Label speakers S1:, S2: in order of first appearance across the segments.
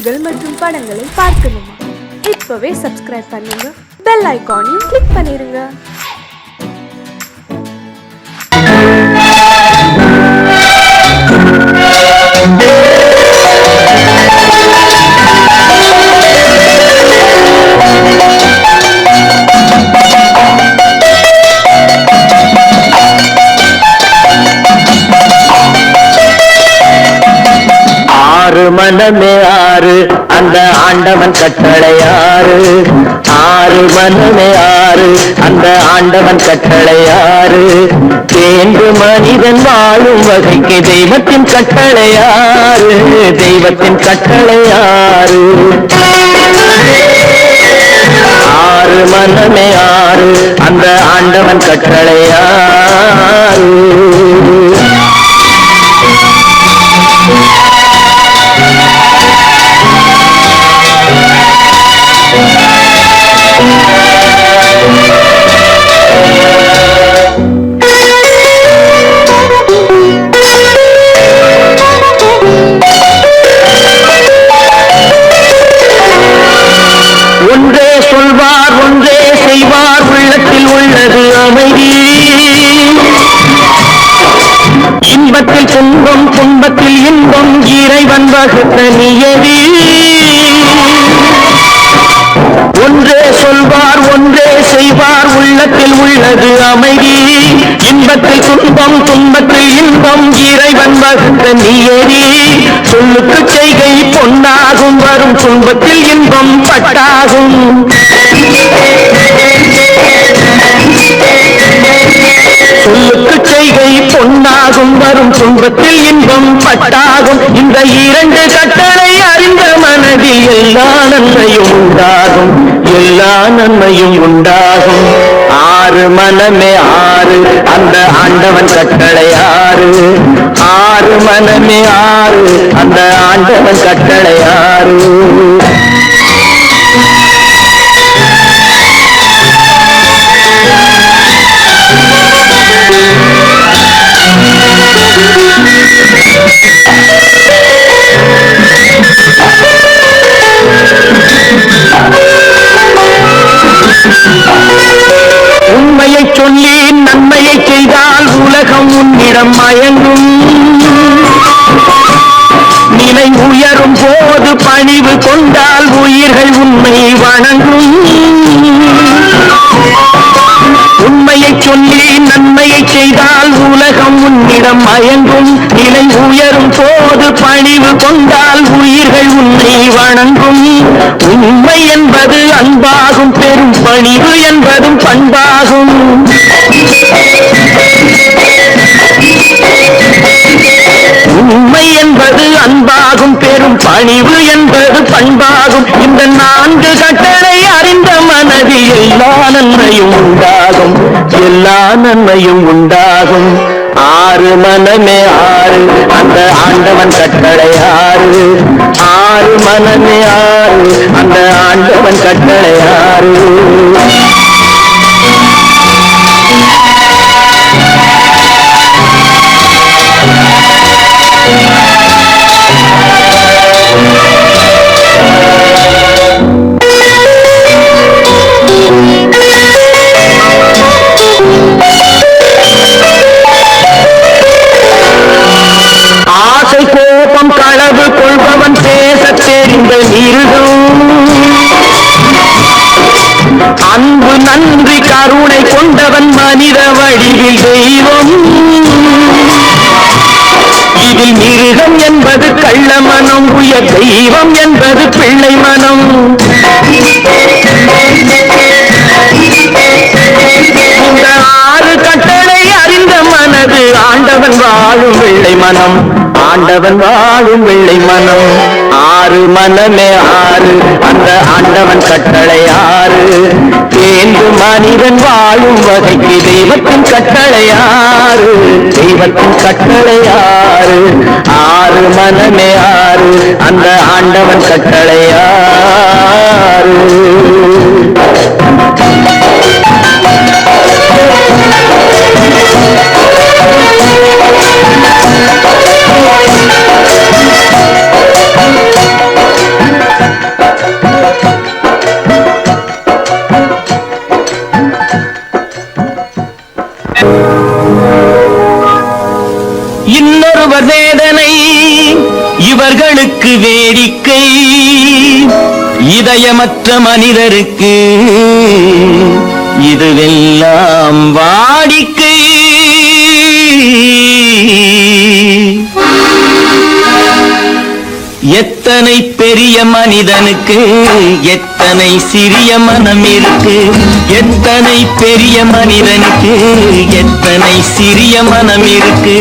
S1: பாடல்கள் மற்றும் படங்களை பார்க்கணுமா? இப்பவே சப்ஸ்கிரைப் பண்ணுங்க, பெல் ஐகானையும் கிளிக் பண்ணிருங்க.
S2: மனமே ஆறு அந்த ஆண்டவன் கட்டளையாறு, ஆறு மனமே ஆறு அந்த ஆண்டவன் கட்டளையாறு. தேர்ந்து மனிதன் வாழும் வகைக்கு தெய்வத்தின் கட்டளையாறு, தெய்வத்தின் கட்டளையாறு. ஆறு மனமே ஆறு அந்த ஆண்டவன் கட்டளையாறு. ஒன்றே சொல்வார் ஒன்றே செய்வார், உள்ளத்தில் உள்ளது அமைதி. இன்பத்தில் துன்பம் துன்பத்தில் இன்பம், இறைவன் வகுத்த நியதி. ஒன்றே சொல்வார் ஒன்றே செய்வார், உள்ளத்தில் உள்ளது அமைதி. இன்பத்தில் துன்பம் துன்பத்தில் இன்பம், இறைவன் வகுத்த நியதி. சொல்லுக்கு செய்கை பொன்னாகும், வரும் துன்பத்தில் இன்பம் பட்டாகும். சொல்லுக்கு செய்கை பொன்னாகும், வரும் துன்பத்தில் இன்பம் பட்டாகும். இந்த இரண்டு கட்டளை அறிந்த மனதில் எல்லா நன்மையும் உண்டாகும், எல்லா நன்மையும் உண்டாகும். ஆறு மனமே ஆறு அந்த ஆண்டவன் கட்டளையாறு, ஆறு மனமே ஆறு அந்த ஆண்டவன் கட்டளையாறு. உண்மையை சொல்லி நன்மையை செய்தால் உலகம் உன்னிடம் மயங்கும். நிலை உயரும் போது பணிவு கொண்டால் உயிர்கள் உண்மை வணங்கும். உண்மையை சொல்லி நன்மையை செய்தால் உலகம் உன்னிடம் மயங்கும். நிலை உயரும் போது பணிவு கொண்டால் உயிர்கள் உன்னை வணங்கும். உண்மை என்பது அன்பாகும், பெரும் பணிவு என்பதும் பண்பாகும். உண்மை என்பது அன்பாகும், பெரும் பணிவு என்பது பண்பாகும். இந்த நான்கு கட்டளை அறிந்த மனதில் எல்லா நன்மையும் உண்டாகும், எல்லா நன்மையும் உண்டாகும். ஆறு மனமே ஆறு அந்த ஆண்டவன் கட்டளையாறு, ஆறு மனமே ஆறு அந்த ஆண்டவன் கட்டளையாறு. ஆசை கோபம் களவு கொள்பவன் பேச தெரிந்த மிருகம். அன்பு நன்றி கருணை கொண்டவன் மனித வடிவில் தெய்வம். இதில் மிருகம் என்பது கள்ள மனம், உயர் தெய்வம் என்பது பிள்ளை மனம். இந்த ஆறு கட்டளை அறிந்த மனது ஆண்டவன் வாழும் வெள்ளை மனம், ஆண்டவன் வாழும் வெள்ளை மனம். ஆறு மனமே ஆறு அந்த ஆண்டவன் கட்டளையாறு. தேர்ந்து மனிதன் வாழும் வகைக்கு தெய்வத்தின் கட்டளையாறு, தெய்வத்தின் கட்டளையாறு. ஆறு மனமே ஆறு அந்த ஆண்டவன் கட்டளையாறு. உயிர்களுக்கு வேடிக்கை, இதயமற்ற மனிதருக்கு இதுவெல்லாம் வாடிக்கை. எத்தனை பெரிய மனிதனுக்கு எத்தனை சிறிய மனம் இருக்கு, எத்தனை பெரிய மனிதனுக்கு எத்தனை சிறிய மனம் இருக்கு,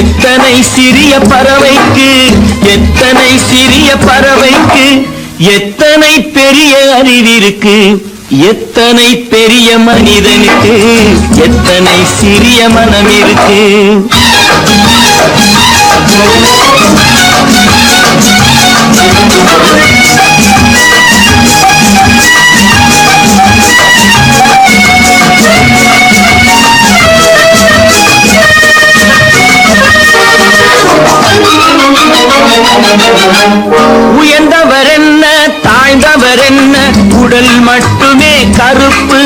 S2: எத்தனை சிறிய பறவைக்கு எத்தனை சிறிய பறவைக்கு எத்தனை பெரிய அறிவிருக்கு, எத்தனை பெரிய மனிதனுக்கு எத்தனை சிறிய மனம் இருக்கு. உயர்ந்தவர் என்ன தாழ்ந்தவர் என்ன, உடல் மட்டுமே கருப்பு,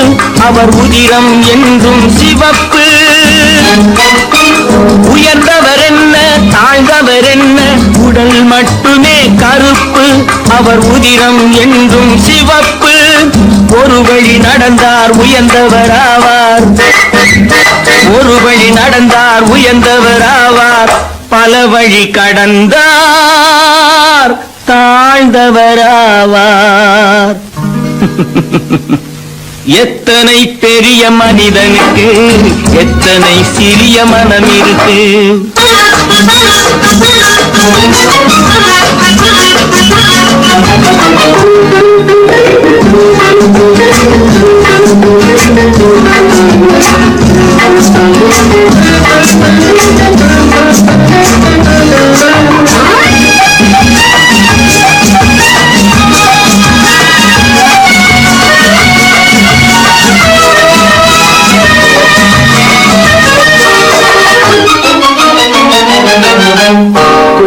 S2: அவர் உதிரம் என்றும் சிவப்பு. உயர்ந்தவர் என்ன தாழ்ந்தவர் என்ன, உடல் மட்டுமே கருப்பு, அவர் உதிரம் என்றும் சிவப்பு. ஒரு வழி நடந்தார் உயர்ந்தவர் ஆவார், ஒரு வழி நடந்தார் உயர்ந்தவர் ஆவார், பல வழி கடந்தார் தாழ்ந்தவராவார். எத்தனை பெரிய மனிதனுக்கு எத்தனை சிறிய மனம் இருக்கு.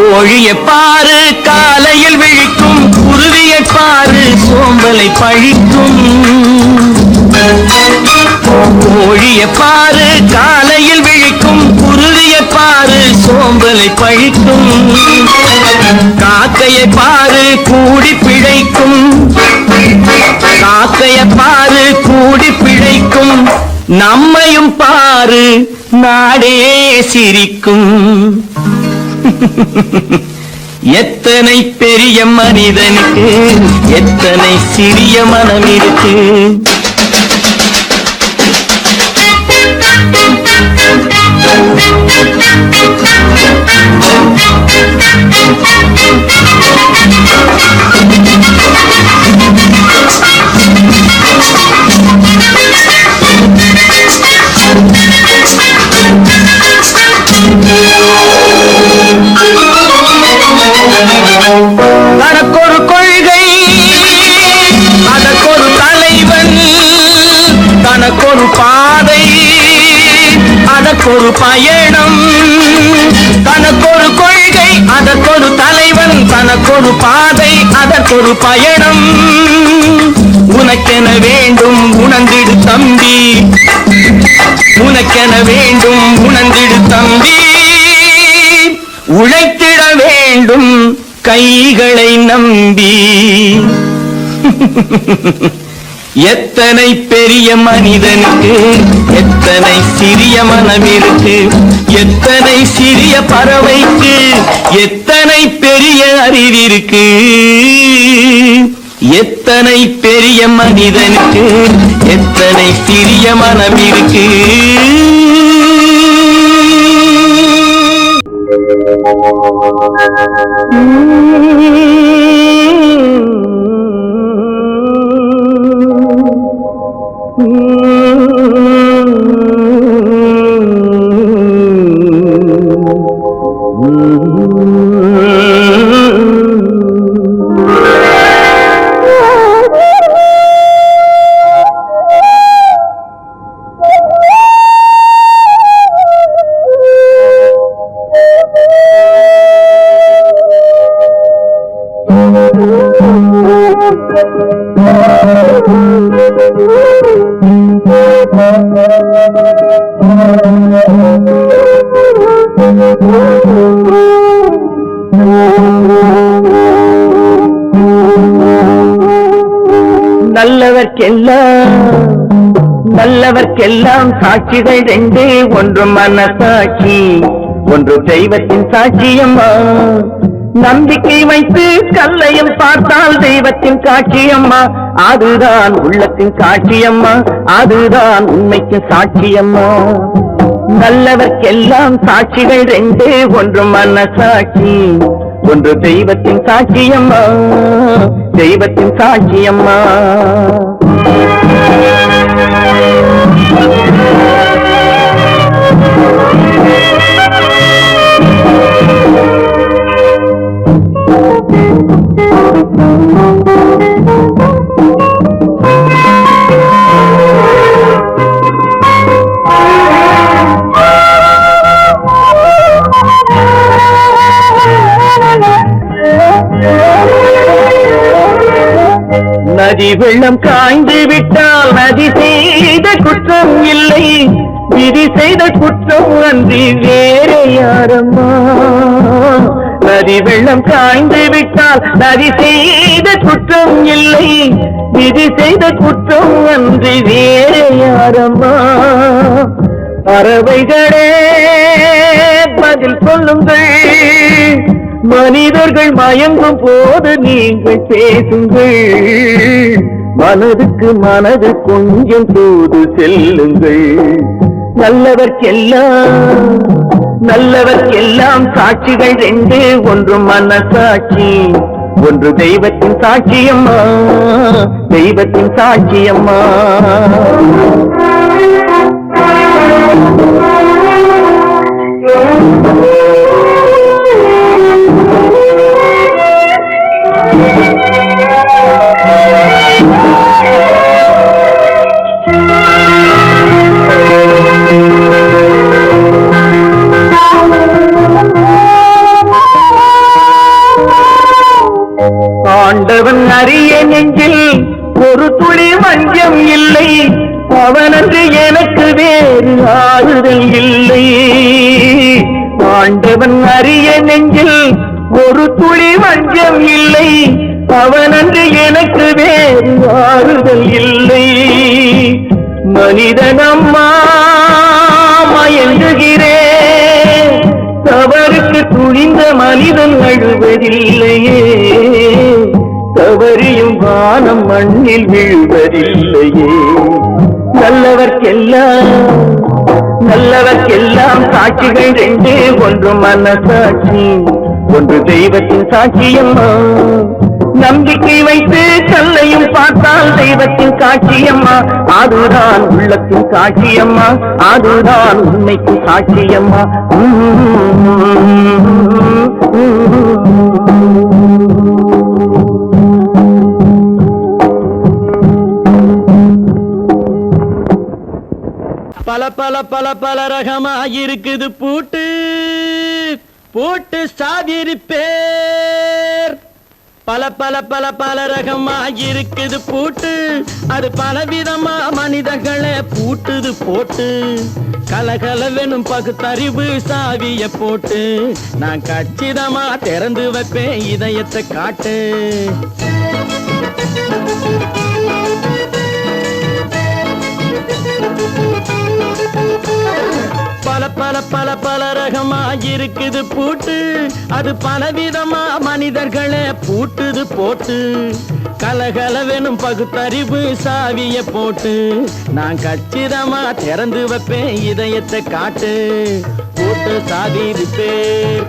S2: கோழியை பாரு காலையில் விழிக்கும், குருவியை பாரு சோம்பலை பழிக்கும். கோழியை பாரு காலையில் விழிக்கும், குருவியை பாரு சோம்பலை பழிக்கும். காக்கையை பாரு கூடி பிழைக்கும், காக்கையை பாரு கூடி பிழைக்கும். நம்மையும் பாரு நாடே சிரிக்கும். எத்தனை பெரிய மனிதனுக்கு எத்தனை சிறிய மனம் இருக்கு. தனக்கொரு கொள்கை அதற்கொரு தலைவன், தனக்கொரு பாதை அதற்கொரு பயணம். தனக்கொரு கொள்கை அதற்கொரு தலைவன், தனக்கொரு பாதை அதற்கொரு பயணம். உனக்கென வேண்டும் உணர்ந்திடு தம்பி, உனக்கென வேண்டும் உணர்ந்திடு தம்பி. உழைத்திட வேண்டும் கைகளை நம்பி. எத்தனை பெரிய மனிதனுக்கு எத்தனை சிறிய மனம் இருக்கு, எத்தனை சிறிய பறவைக்கு எத்தனை பெரிய அறிவிருக்கு. எத்தனை பெரிய மனிதனுக்கு எத்தனை சிறிய மனம் இருக்கு.
S3: Thank you.
S2: நல்லவர்க்கெல்லாம் சாட்சிகள் ரெண்டு, ஒன்று மனசாட்சி, ஒன்று தெய்வத்தின் சாட்சியம்மா. நம்பிக்கை வைத்து கல்லையும் பார்த்தால் தெய்வத்தின் காட்சியம்மா, அதுதான் உள்ளத்தின் காட்சியம்மா, அதுதான் உண்மைக்கு சாட்சியம்மா. நல்லவர்க்கெல்லாம் சாட்சிகள் ரெண்டு, ஒன்று மனசாட்சி, ஒன்று தெய்வத்தின் சாட்சியம்மா, தெய்வத்தின் சாட்சியம்மா. நதி வெள்ளம் காய்ந்து விட்டால் நதி செய்த குற்றம் இல்லை, விதி செய்த குற்றம் அன்றி வேறு யாரம்மா. நதி வெள்ளம் காய்ந்து விட்டால் நதி செய்த குற்றம் இல்லை, விதி செய்த குற்றம் அன்றி வேறு யாரம்மா. பறவைகளே பதில் சொல்லுங்கள், மனிதர்கள் மயங்கும் போது நீங்கள் பேசுங்கள், மனதுக்கு மனது கொஞ்சம் தூது செல்லுங்கள். நல்லவர்க்கெல்லாம் சாட்சிகள் ரெண்டு, ஒன்று மனசாட்சி, ஒன்று தெய்வத்தின் சாட்சியம்மா, தெய்வத்தின் சாட்சியம்மா. ஆண்டவன் அறிய நெஞ்சில் ஒரு துளி வஞ்சம் இல்லை, அவனன்று எனக்கு வேறு ஆறுதல் இல்லை. ஆண்டவன் அறிய நெஞ்சில் ஒரு துளி வஞ்சம் இல்லை, அவனன்று எனக்கு வேறு ஆறுதல் இல்லை. மனிதனம்மா மயங்குகிறேன், தவறுக்கு துணிந்த மனிதன் அழுவதில்லையே, தவறியும் வானம் மண்ணில் வீழ்வதில்லையே. நல்லவர்க்கெல்லாம் சாட்சிகள் ரெண்டு, ஒன்று மனசாட்சி, ஒன்று தெய்வத்தின் சாட்சியம்மா. நம்பிக்கை வைத்து கல்லையும் பார்த்தால் தெய்வத்தின் காட்சியம்மா, அதுதான் உள்ளத்தின் காட்சியம்மா, அதுதான் உண்மைக்கு சாட்சியம்மா.
S3: பல பல பல பல ரகமா இருக்குது பூட்டு பூட்டு சாதிரி பேர். பல பல பல பல ரகமா இருக்குது பூட்டு, அது பலவிதமா மனிதர்களை பூட்டுது போட்டு. கலகலவெனும் பகுத்தறிவு சாவிய போட்டு, நான் கச்சிதமா திறந்து வைப்பேன் இதயத்தை காட்டு. பல பல பல பல ரகமா இருக்குது பூட்டு, அது பலவிதமா மனிதர்களை பூட்டுது போட்டு. கலகலவெனும் பகுத்தறிவு சாவிய போட்டு, நான் கச்சிதமா திறந்து வைப்பேன் இதயத்தை காட்டு. போட்டு சாவி பேர்.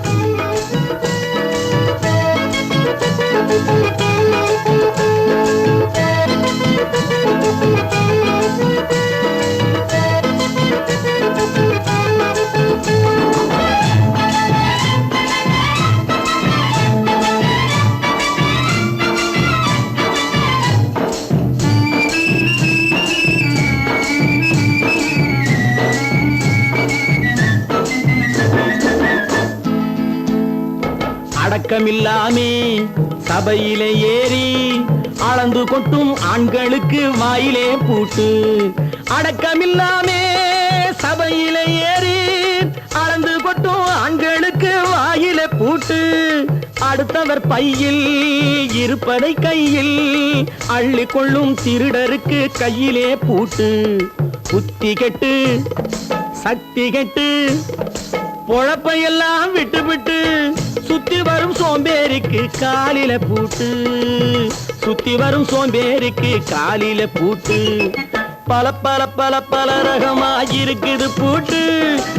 S3: அடக்கமில்லாமே சபையிலே ஏறி அளந்து கொட்டும் ஆண்களுக்கு வாயிலே பூட்டு. அடக்கமில்லாமே சபையிலே ஏறி அளந்து கொட்டும் ஆண்களுக்கு வாயிலே பூட்டு. அடுத்தவர் பையில் இருப்பதை கையில் அள்ளிக்கொள்ளும் திருடருக்கு கையிலே பூட்டு. புத்தி கெட்டு சக்தி கெட்டு பொழப்பையெல்லாம் விட்டு விட்டு சுத்தி வரும் சோம்பேறிக்கு காலில பூட்டு. சுத்தி வரும் சோம்பேறிக்கு காலில பூட்டு. பல பல பல பல ரகமா இருக்குது பூட்டு.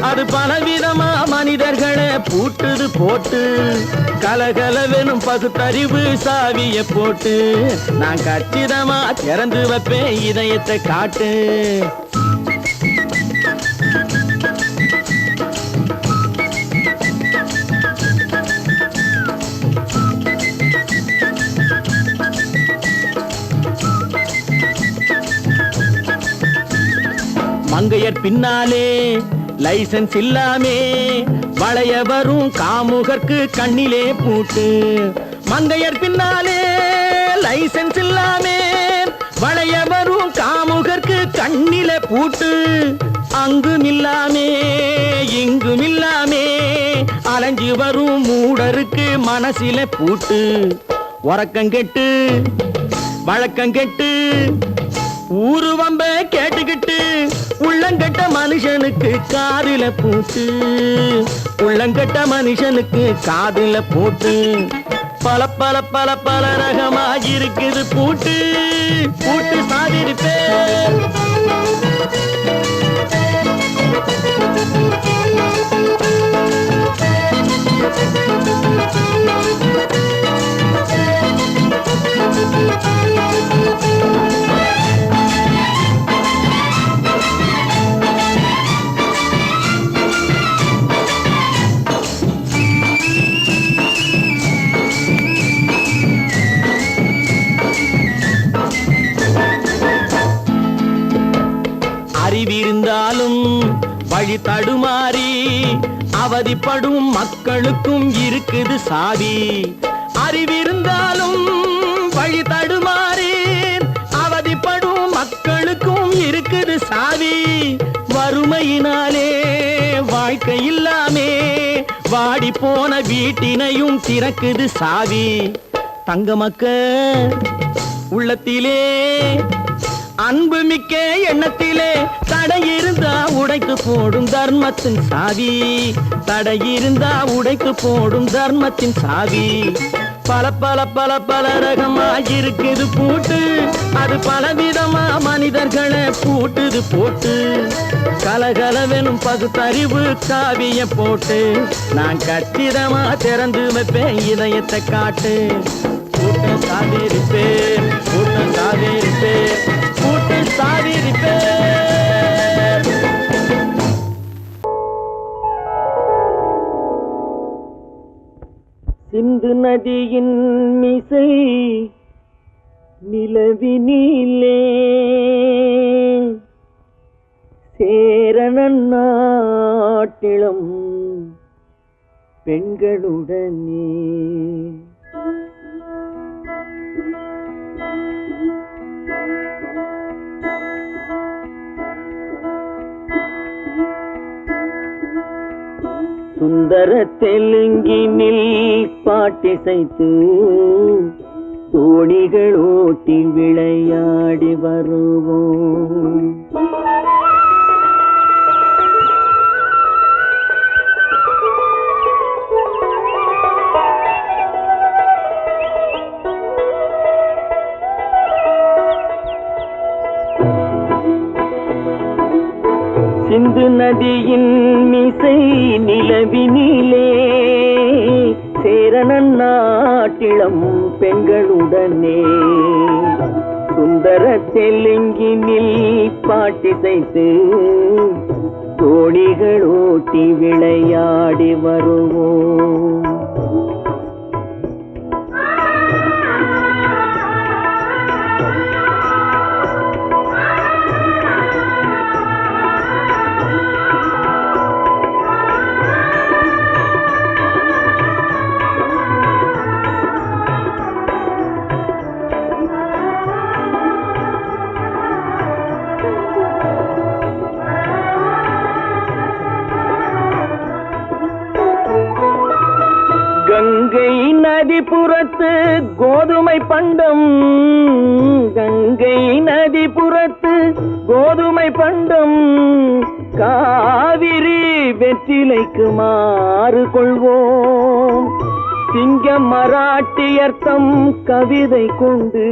S3: அது பலவிதமா மனிதர்களை பூட்டுது போட்டு. கலகலவெனும் பகுத்தறிவு சாவிய போட்டு நான் கச்சிதமா திறந்து வைப்பேன் இதயத்தை காட்டு. மங்கையர் பின்னாலே லைசன்ஸ் இல்லாமே வளைய வரும் காமுகர்க்கு கண்ணிலே பூட்டு. மங்கையர் பின்னாலே லைசன்ஸ் இல்லாமே வளைய வரும் காமுகர்க்கு கண்ணிலே பூட்டு. அங்கும் இல்லாமே இங்கும் இல்லாமே அலைஞ்சு வரும் மூடருக்கு மனசில பூட்டு. உறக்கம் கெட்டு வழக்கம் கெட்டு ஊரு வம்ப கேட்டுக்கிட்டு உள்ளங்கட்ட மனுஷனுக்கு காதுல பூட்டு. உள்ளங்கட்ட மனுஷனுக்கு காதுல பூட்டு. பல பல பல பல ரகமா இருக்குது பூட்டு. பூட்டு சாதிருப்பேன். அறிவிருந்தாலும் வழி தடுமாறி அவதிப்படும் மக்களுக்கும் இருக்குது சாவி. அறிவிருந்தாலும் வழி தடுமாறி அவதிப்படும் மக்களுக்கும் இருக்குது சாவி. வறுமையினாலே வாழ்க்கை இல்லாமே வாடி போன வீட்டினையும் திறக்குது சாவி. தங்க மக்க உள்ளத்திலே அன்பு மிக்க எண்ணத்திலே தடை இருந்தா உடைத்து போடும் தர்மத்தின் சாவி. தடை இருந்தா உடைத்து போடும் தர்மத்தின் சாவி. பல பல பல பல ரகமா இருக்குது பூட்டு. அது பலவிதமா மனிதர்களை பூட்டுது போட்டு. கலகலவெனும் பகுத்தறிவு காவிய போட்டு நான் கச்சிதமா திறந்து வைப்பேன் இதயத்தை காட்டு. கூட்டம் சாதிருப்பேன் கூட்டம் சாதிருப்பேன் கூட்டம் சாதிருப்பேன். சிந்து நதியின் மிசை நிலவினிலே சேரணன் நாட்டிளம் பெண்களுடனே சுந்தர தெலுங்கினில் பாட்டிசைத்து தோணிகள் ஓட்டி விளையாடி வருவோம். சிந்து நதியின் மிசை நிலவினிலே சேரணன் நாட்டிளம் பெண்களுடனே சுந்தர தெலுங்கினில் பாட்டிசைத்து தோணிகள் ஓட்டி விளையாடி வருவோம். கோதுமை பண்டம் கங்கை நதிபுறத்து கோதுமை பண்டம் காவிரி வெற்றிலைக்கு மாறு கொள்வோம். சிங்கம் மராட்டியர்த்தம் கவிதை கொண்டு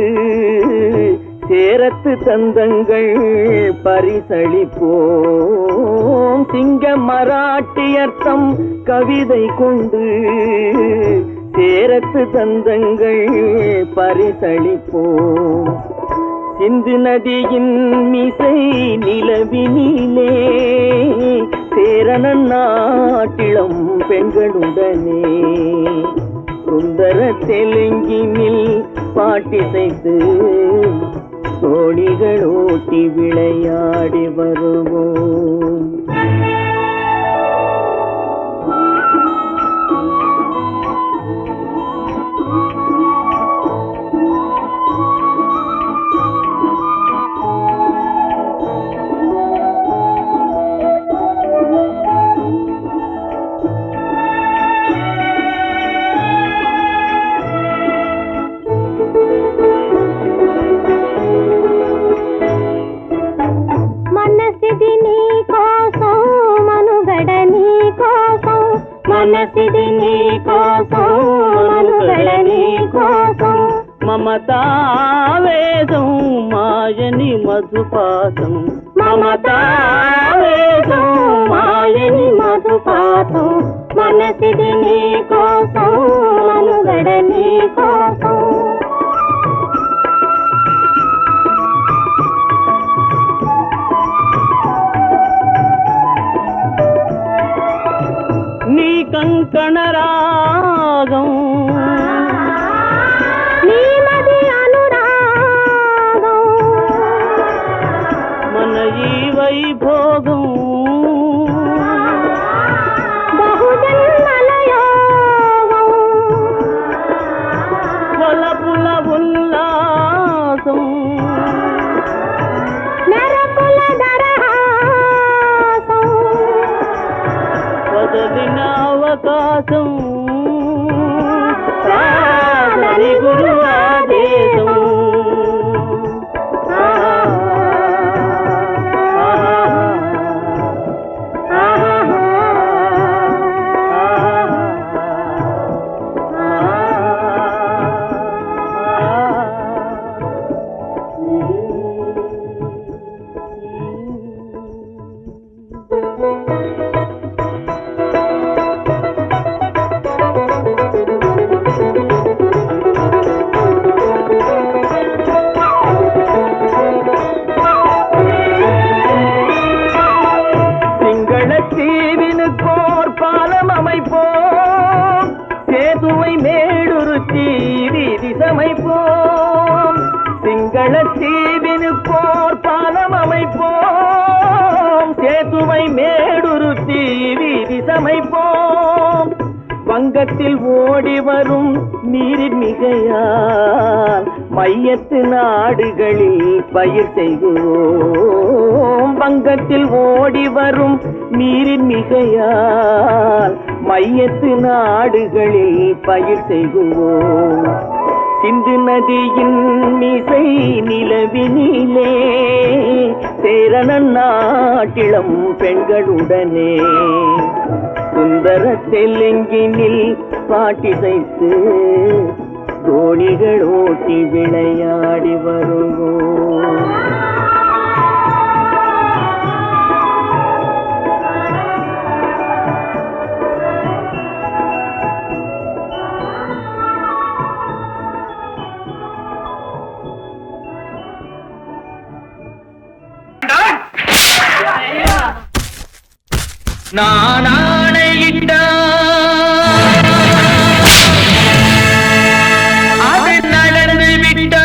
S3: சேரத்து தந்தங்கள் பரிசளிப்போம். சிங்கம் மராட்டியர்த்தம் கவிதை கொண்டு சேரத்து தந்தங்கள் பரிசளிப்போம். சிந்து நதியின் மிசை நிலவினிலே சேரணன் நாட்டிளம் பெண்களுடனே சுந்தர தெலுங்கினில் பாட்டிசைத்து தோணிகள் ஓட்டி விளையாடி வருவோம்.
S4: మనసిది నీ కోసం మనుగడ నీ కోసం
S3: మమతావేదం మాయని మధుపాసం
S4: మమతావేదం మాయని మధుపాసం మనసిది నీ కోసం మనుగడ నీ కోసం
S3: నీ కంకణ రాగం
S4: నీ మది అనురాగం
S3: మన ఈ వైభోగం
S4: బహుజన్మల యోగం
S3: వలపుల ఉల్లాసం
S4: మెరపుల దరహాసం
S3: వదలిన అవకాశం సాధని గురు ఆదేశం தீவினுக்கோர் பாலம் அமைப்போம் சேதுவை மேடுருத்தி வீதி சமைப்போம் சிங்கள தீவினுக்கோர் பாலம் அமைப்போம் சேதுவை மேடுருத்தி வீதி சமைப்போம் வங்கத்தில் ஓடி வரும் நீரின் மிகையால் மையத்து நாடுகளில் பயிர் செய்வோம் வங்கத்தில் ஓடி வரும் நீரின் மிகையால் மையத்து நாடுகளில் பயிர் செய்வோம் சிந்து நதியின் மிசை நிலவினிலே சேரணன் நாட்டிளம் பெண்களுடனே சுந்தர தெலுங்கினில் பாட்டிசைத்து தோணிகள் ஓட்டி விளையாடி வருவோம் நான் ஆணையிட்டான் அது நடந்து விட்டான்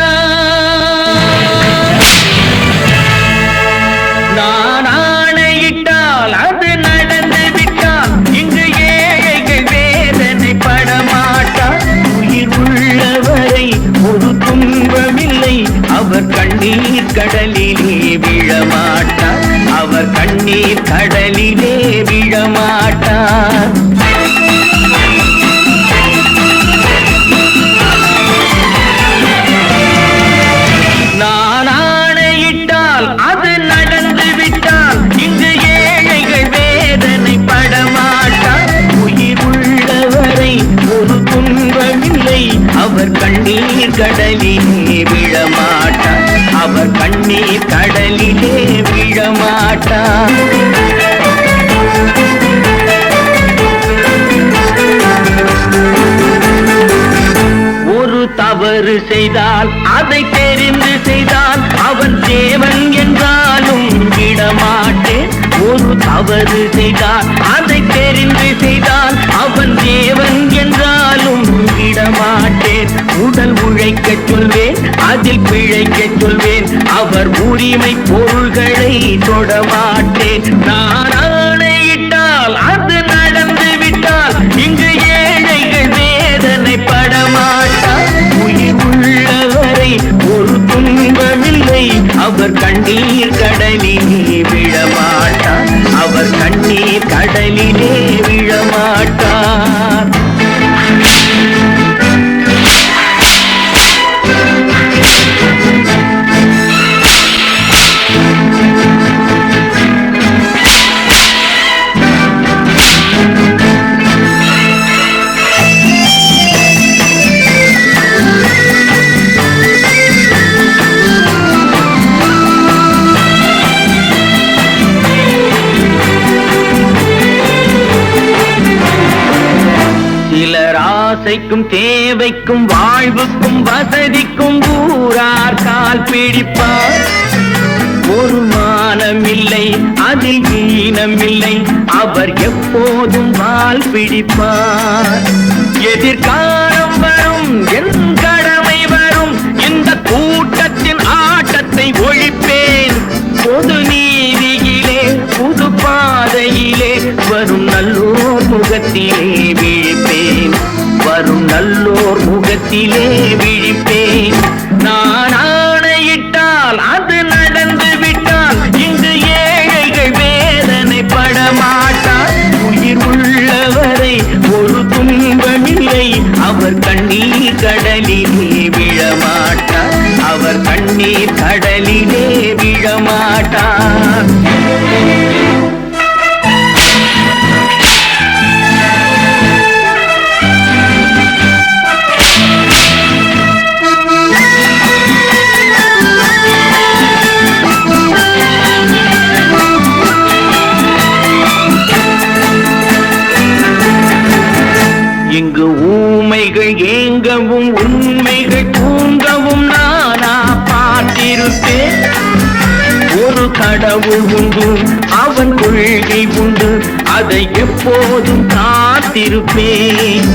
S3: நான் ஆணையிட்டால் அது நடந்து விட்டால் இங்கு ஏழைகள் வேதனை படமாட்டார் உயிர் உள்ளவரை ஒரு துன்பமில்லை அவர் கண்ணீர் கடலிலே விழமாட்டார் அவர் கண்ணீர் கடலிலே விழமாட்டார் கடலிலே விழமாட்டார், அவர் கண்ணீர் கடலிலே விழமாட்டார். ஒரு தவறு செய்தால் அதை தெரிந்து செய்தால் அவன் தேவன் என்றாலும் விடமாட்டேன். ஒரு தவறு செய்தால் அதை தெரிந்து செய்தால் அவன் தேவன் என்றாலும் விடமாட்டேன். உடல் உழைக்கச் சொல்வேன், அதில் பிழைக்கச் சொல்வேன், அவர் உரிமை பொருள்களை தொடமாட்டேன். நான் ஆணையிட்டால் அது நடந்து விட்டால் இங்கு ஏழைகள் வேதனை படமாட்டார். உயிர் உள்ளவரை ஒரு துன்பமில்லை, அவர் கண்ணீர் கடலிலே விழமாட்டார், அவர் கண்ணீர் கடலிலே விழமாட்டார். சிலர் ஆசைக்கும் தேவைக்கும் வாழ்வுக்கும் வசதிக்கும் ஊரார் கால் பிடிப்பார். ஒரு மானமில்லை, அதில் ஈனமில்லை, அவர் எப்போதும் வால் பிடிப்பார். எதிர்காலம் வரும், என் கடமை வரும், இந்த கூட்டத்தின் ஆட்டத்தை ஒழிப்பேன். பொது நீதியிலே புது பாதையிலே வரும் நல்லோர் முகத்திலே விழிப்பேன், வரும் நல்லோர் முகத்திலே விழிப்பேன். நான் ஆணையிட்டால் அது நடந்து விட்டால் இங்கு ஏழைகள் வேதனை படமாட்டார். உயிர் உள்ளவரை ஒரு துன்பமில்லை, அவர் கண்ணீர் கடலிலே விழமாட்டார், அவர் கண்ணீர் கடலிலே விழமாட்டார். இங்கு ஊமைகள் ஏங்கவும் உண்மைகள் தூங்கவும் நானா பார்த்திருப்பேன். ஒரு கடவுள் உண்டு, அவன் கொள்கை உண்டு, அதை எப்போதும் காத்திருப்பேன்.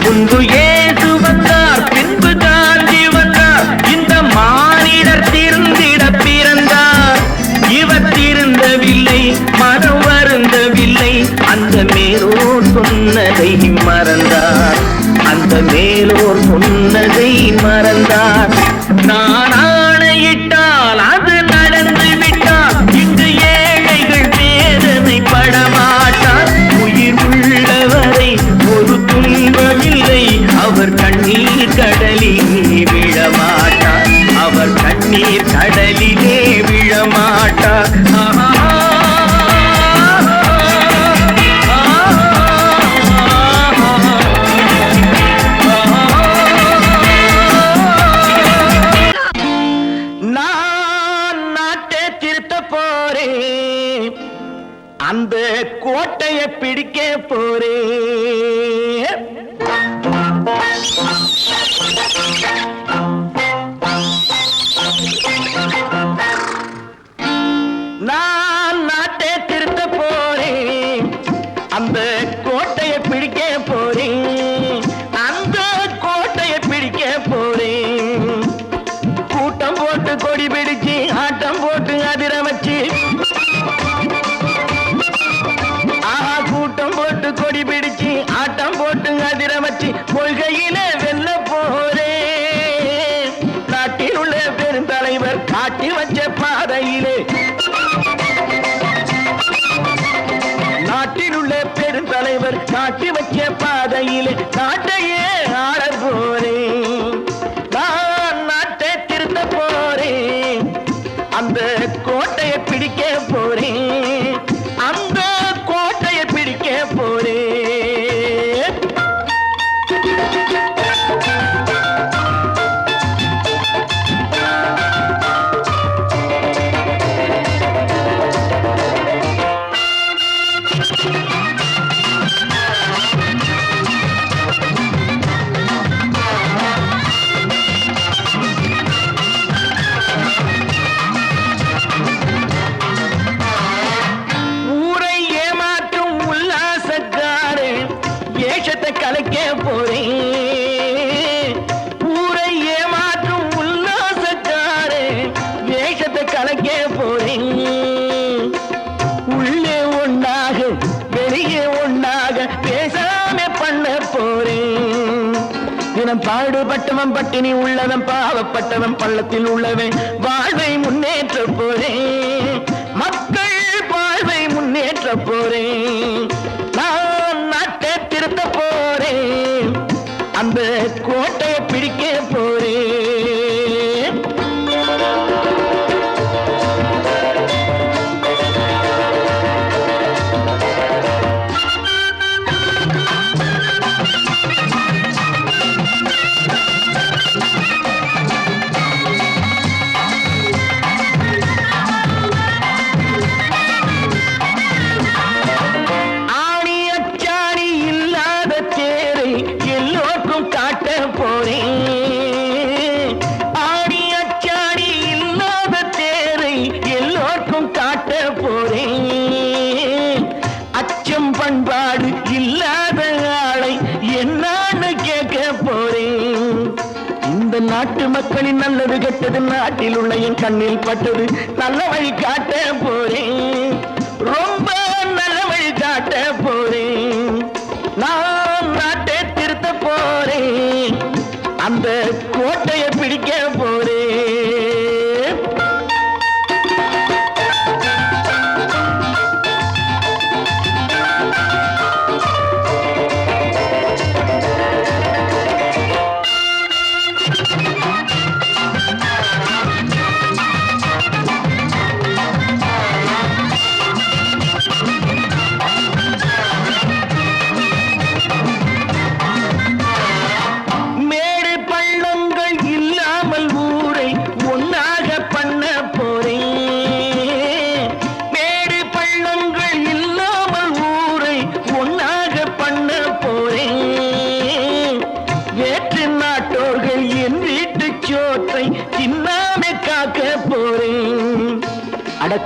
S3: முன்பு இயேசு வந்தார், பின்பு காந்தி வந்தார், இந்த மானிடர் திருந்திட பிறந்தார். இவர் திருந்தவில்லை, மனம் வருந்தவில்லை, அந்த மேலோர் சொன்னதை மறந்தார், அந்த மேலோர் சொன்னதை மறந்தார். நான் ஆணையிட்டால் அது நடந்து விட்டால் இங்கு ஏழைகள் வேதனை படமாட்டார். உயிர் உள்ளவரை ஒரு துன்பமில்லை, அவர் கண்ணீர் கடலிலே விழமாட்டார், அவர் கண்ணீர் கடலிலே விழமாட்டார். அந்த கோட்டையை பிடிக்க போறேன். நான் நாட்டை திருத்த போறேன், அந்த கோட்டையை பிடிக்க போறேன், அந்த கோட்டையை பிடிக்க போறேன். கூட்டம் போட்டு கொடி பிடிச்சு ஆட்டம் போட்டு அதிர வச்சு, கூட்டம் போட்டு கொடி பிடிச்சு ஆட்டம் போட்டு அதிர வச்சு கொள்கையில வெல்ல போறேன். நாட்டில் உள்ள பெருந்தலைவர் காட்டி வச்ச பாதையிலே, நாட்டில் உள்ள பெருந்தலைவர் காட்டி வச்ச பாதையிலே நாட்டையே ஆள போறேன். நான் நாட்டை திருத்த போறேன், அந்த கோட்டையை பிடிக்க போறேன், அந்த கோட்டையை பிடிக்க போறேன். உள்ளவன் பாடுபட்டவன் பட்டினி உள்ளவன் பாவப்பட்டவன் பள்ளத்தில் உள்ளவன் வாழ்வை முன்னேற்ற போறேன் மக்கள் வாழ்வை முன்னேற்ற போறேன் நான் நாட்டை திருத்த போறேன் அந்த கோட்டையை பிடிக்க போறேன் பண்பாடு இல்லாத ஆளை என்னான்னு கேட்க போறேன் இந்த நாட்டு மக்களின் நல்லது கெட்டது நாட்டில் உள்ள என் கண்ணில் பட்டது நல்ல வழி காட்ட போறேன் ரொம்ப நல்ல வழி காட்ட போறேன் நான் நாட்டை திருத்த போறேன் அந்த கோட்டையை பிடிக்க போறேன்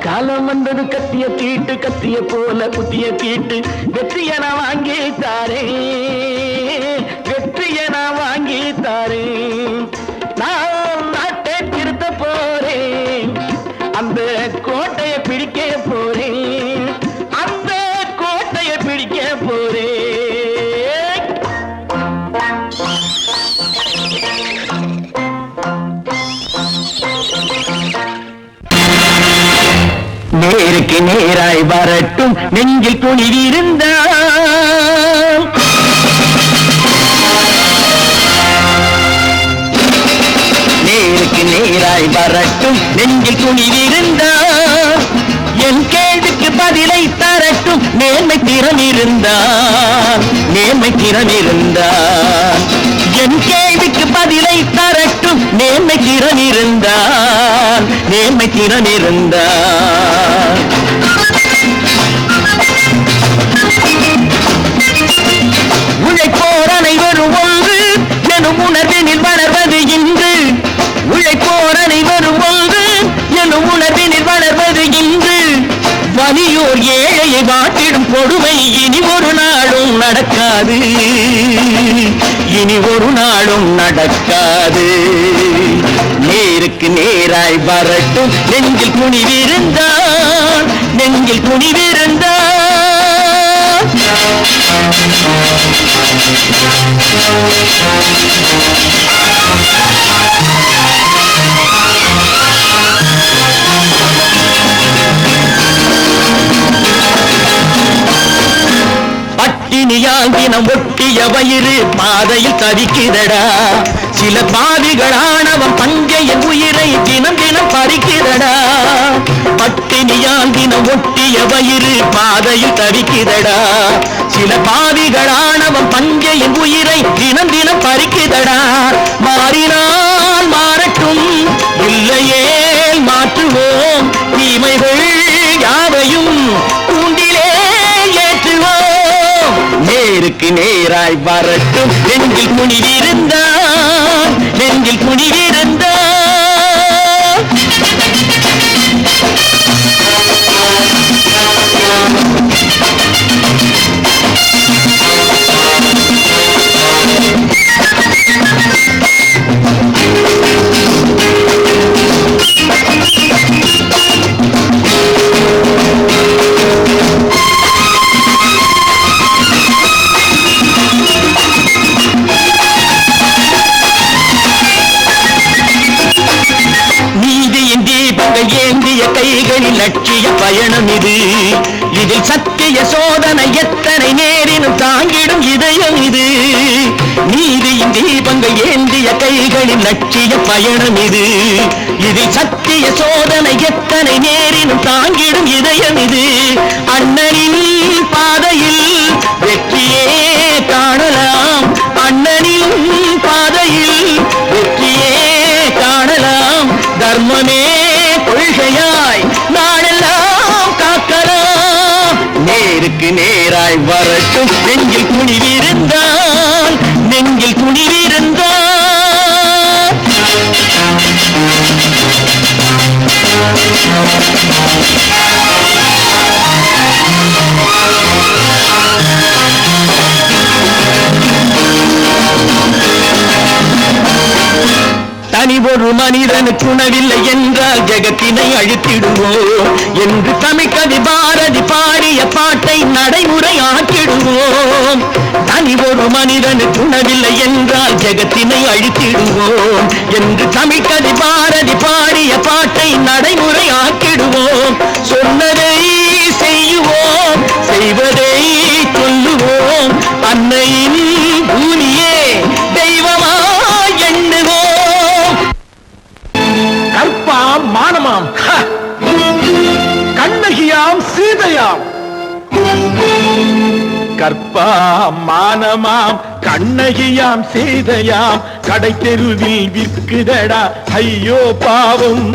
S3: காலம் வந்தது கத்திய தீட்டு கத்திய போல புத்திய தீட்டு வெற்றிய நான் வாங்கி தாரேன் வெற்றிய நான் வாங்கி தாரேன் நான் நாட்டை திருத்த போறேன் அந்த கோட்டையை பிடிக்க போறேன் அந்த கோட்டையை பிடிக்க போறேன்
S2: நேருக்கு நேராய் வரட்டும் நெஞ்சில் துணிவிருந்தால் நேருக்கு நேராய் வரட்டும் நெஞ்சில் துணிவிருந்தால் என் கேள்விக்கு பதிலை தரட்டும் நேர்மை திறம் இருந்தால் நேர்மை திறம் இருந்தால் என் கேள்விக்கு பதிலை தரட்டும் நேர்மை திறம் இருந்தால் நேர்மை திறம் இருந்தால் உழைப்போர் அனைவரும் ஒன்று எனும் உணர்வினில் வளர்வது இன்று உழைப்போர் அனைவரும் ஒன்று எனும் உணர்வினில் வளர்வது இன்று வலியோர் ஏழையை வாட்டிடும் கொடுமை இனி ஒரு நாளும் நடக்காது இனி ஒரு நாளும் நடக்காது நேருக்கு நேராய் வரட்டும் நெஞ்சில் துணிவிருந்தான் நெஞ்சில் துணிவிருந்தான் பட்டினியால் தினம் ஒட்டிய வயிறு பாதையில் தவிக்கிறடா சில பாவிகளானவன் பஞ்சையின் உயிரை தினம் தினம் பறிக்கிறடா பட்டினியால் தினம் ஒட்டிய வயிறு பாதையில் தவிக்கிறடா சில பாவிகளானவன் பஞ்சையின் உயிரை தினம் தினம் பறிக்கிறடா மாறினால் மாறட்டும் இல்லையே மாற்றுவோம் தீமைகள் யாவையும் கூண்டிலே ஏற்றுவோம் நேருக்கு நேராய் வரட்டும் நெஞ்சில் துணிவிருந்தான் நெஞ்சில் துணிவிருந்தான் ஏந்திய கைகளில் லட்சிய பயணம் இது. இதில் சத்திய சோதனை எத்தனை நேரினும் தாங்கிடும் இதயம் இது. நீதியின் தீபங்கள் ஏந்திய கைகளில் லட்சிய பயணம் இது. இதில் சத்திய சோதனை எத்தனை நேரினும் தாங்கிடும் இதயம் இது. அண்ணனின் பாதையில் வெற்றியே காணலாம். அண்ணனின் பாதையில் வெற்றியே காணலாம். தர்மமே கொள்கையாய் நாளெல்லாம் காக்கலாம். நேருக்கு நேராய் வரட்டும் நெஞ்சில் துணிவிருந்தால், நெஞ்சில் துணிவிருந்தால். தனி ஒரு மனிதனுக்கு உணவில்லை என்றால் ஜெகத்தினை அழித்திடுவோம் என்று தமிழ்கவி பாரதி பாடிய பாட்டை நடைமுறையாக்கிடுவோம். தனி ஒரு மனிதனுக்கு உணவில்லை என்றால் ஜெகத்தினை அழித்திடுவோம் என்று தமிழ்கவி பாரதி பாடிய பாட்டை நடைமுறையாக்கிடுவோம். சொன்னதை செய்வோம், செய்வதை சொல்லுவோம். அன்னையின் பூமியே தெய்வமாய் எண்ணுவோம்.
S3: கற்பாம் மானமாம், கண்ணகியாம் சீதையாம். கற்பாம் மானமாம் கண்ணகியாம் சீதையாம் கடை தெருவில் விற்குதடா ஐயோ பாவம்.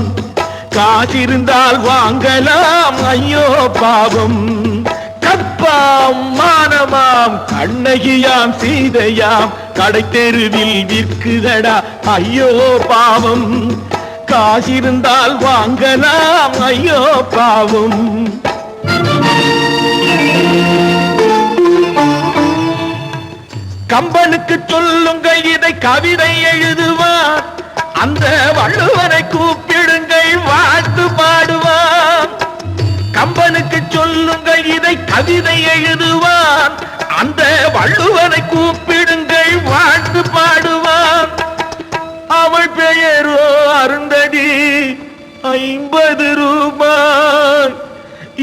S3: காசிருந்தால் வாங்கலாம் ஐயோ பாவம். கற்பாம் மானமாம் கண்ணகியாம் சீதையாம் கடை தெருவில் விற்குதடா ஐயோ பாவம். காசிருந்தால் வாங்கலாம் ஐயோ பாவம். கம்பனுக்கு சொல்லுங்கள் இதை கவிதை எழுதுவான். அந்த வள்ளுவரை கூப்பிடுங்கள் வாழ்த்து பாடுவான். கம்பனுக்கு சொல்லுங்கள் இதை கவிதை எழுதுவான். அந்த வள்ளுவரை கூப்பிடுங்கள் வாழ்த்து பாடுவான். அவள் பெயரோ அருந்ததி 50 ரூபாய்.